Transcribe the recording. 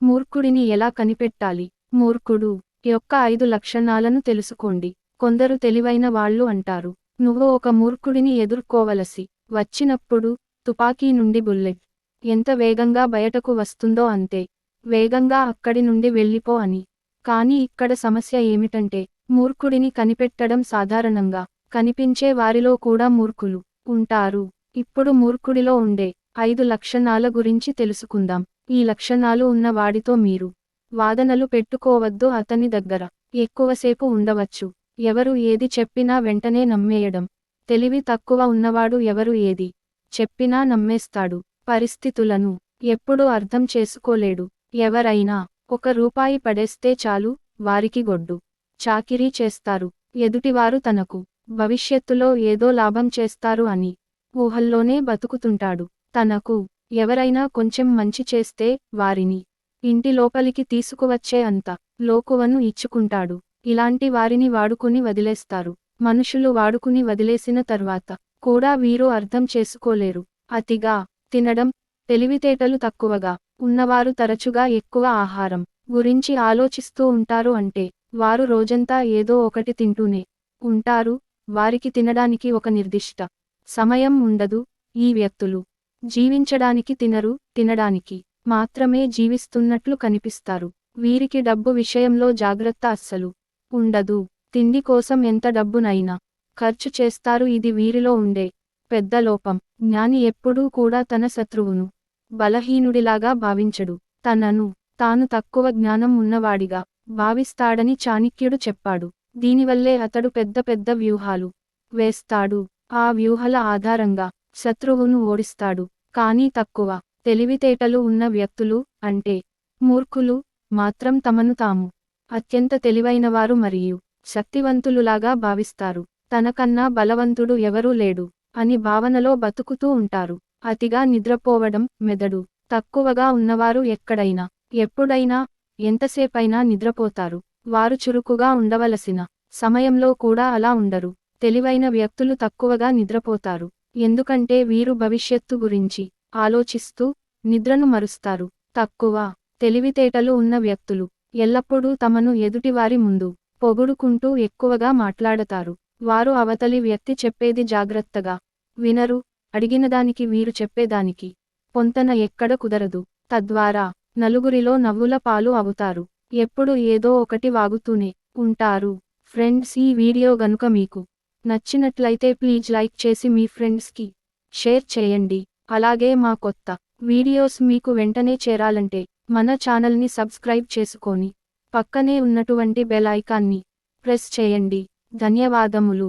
మూర్ఖుడిని ఎలా కనిపెట్టాలి? మూర్ఖుడు యొక్క 5 లక్షణాలను తెలుసుకోండి. కొందరు తెలివైన వాళ్ళు అంటారు, నువ్వు ఒక మూర్ఖుడిని ఎదుర్కోవలసి వచ్చినప్పుడు తుపాకీ నుండి బుల్లెట్ ఎంత వేగంగా బయటకు వస్తుందో అంతే వేగంగా అక్కడి నుండి వెళ్ళిపో అని. కానీ ఇక్కడ సమస్య ఏమిటంటే, మూర్ఖుడిని కనిపెట్టడం సాధారణంగా కనిపించే వారిలో కూడా మూర్ఖులు ఉంటారు. ఇప్పుడు మూర్ఖుడిలో ఉండే 5 లక్షణాల గురించి తెలుసుకుందాం. ఈ లక్షణాలు ఉన్న వాడితో మీరు వాదనలు పెట్టుకోవద్దు. అతని దగ్గర ఎక్కువసేపు ఉండవచ్చు. ఎవరు ఏది చెప్పినా వెంటనే నమ్మేయడం. తెలివి తక్కువ ఉన్నవాడు ఎవరు ఏది చెప్పినా నమ్మేస్తాడు. పరిస్థితులను ఎప్పుడూ అర్థం చేసుకోలేడు. ఎవరైనా ₹1 పడేస్తే చాలు వారికి గొడ్డు చాకిరీ చేస్తారు. ఎదుటివారు తనకు భవిష్యత్తులో ఏదో లాభం చేస్తారు అని ఊహల్లోనే బతుకుతుంటాడు. తనకు ఎవరైనా కొంచెం మంచి చేస్తే వారిని ఇంటి లోపలికి తీసుకువచ్చే అంత లోకువను ఇచ్చుకుంటాడు. ఇలాంటి వారిని వాడుకుని వదిలేస్తారు. మనుషులు వాడుకుని వదిలేసిన తర్వాత కూడా వీరు అర్థం చేసుకోలేరు. అతిగా తినడం, తెలివితేటలు తక్కువగా ఉన్నవారు తరచుగా ఎక్కువ ఆహారం గురించి ఆలోచిస్తూ ఉంటారు. అంటే వారు రోజంతా ఏదో ఒకటి తింటూనే ఉంటారు. వారికి తినడానికి ఒక నిర్దిష్ట సమయం ఉండదు. ఈ వ్యక్తులు జీవించడానికి తినరు, తినడానికి మాత్రమే జీవిస్తున్నట్లు కనిపిస్తారు. వీరికి డబ్బు విషయంలో జాగ్రత్త అస్సలు ఉండదు. తిండి కోసం ఎంత డబ్బునైనా ఖర్చు చేస్తారు. ఇది వీరిలో ఉండే పెద్ద లోపం. జ్ఞాని ఎప్పుడూ కూడా తన శత్రువును బలహీనుడిలాగా భావించడు. తనను తాను తక్కువ జ్ఞానం ఉన్నవాడిగా భావిస్తాడని చాణక్యుడు చెప్పాడు. దీనివల్లే అతడు పెద్ద పెద్ద వ్యూహాలు వేస్తాడు. ఆ వ్యూహాల ఆధారంగా శత్రువును ఓడిస్తాడు. కానీ తక్కువ తెలివితేటలు ఉన్న వ్యక్తులు, అంటే మూర్ఖులు, మాత్రం తమను తాము అత్యంత తెలివైనవారు మరియు శక్తివంతులులాగా భావిస్తారు. తనకన్నా బలవంతుడు ఎవరూ లేడు అని భావనలో బతుకుతూ ఉంటారు. అతిగా నిద్రపోవడం, మెదడు తక్కువగా ఉన్నవారు ఎక్కడైనా, ఎప్పుడైనా, ఎంతసేపైనా నిద్రపోతారు. వారు చురుకుగా ఉండవలసిన సమయంలో కూడా అలా ఉండరు. తెలివైన వ్యక్తులు తక్కువగా నిద్రపోతారు. ఎందుకంటే వీరు భవిష్యత్తు గురించి ఆలోచిస్తూ నిద్రను మరుస్తారు. తక్కువ తెలివితేటలు ఉన్న వ్యక్తులు ఎల్లప్పుడూ తమను ఎదుటివారి ముందు పొగుడుకుంటూ ఎక్కువగా మాట్లాడతారు. వారు అవతలి వ్యక్తి చెప్పేది జాగ్రత్తగా వినరు. అడిగినదానికి వీరు చెప్పేదానికి పొంతన ఎక్కడ కుదరదు. తద్వారా నలుగురిలో నవ్వుల పాలు అవుతారు. ఎప్పుడు ఏదో ఒకటి వాగుతూనే ఉంటారు. ఫ్రెండ్స్, ఈ వీడియో గనుక మీకు నచ్చినట్లయితే ప్లీజ్ లైక్ చేసి మీ ఫ్రెండ్స్కి షేర్ చేయండి. అలాగే మా కొత్త వీడియోస్ మీకు వెంటనే చేరాలంటే మన ఛానల్ని సబ్స్క్రైబ్ చేసుకొని పక్కనే ఉన్నటువంటి బెల్ ఐకాన్ని ప్రెస్ చేయండి. ధన్యవాదములు.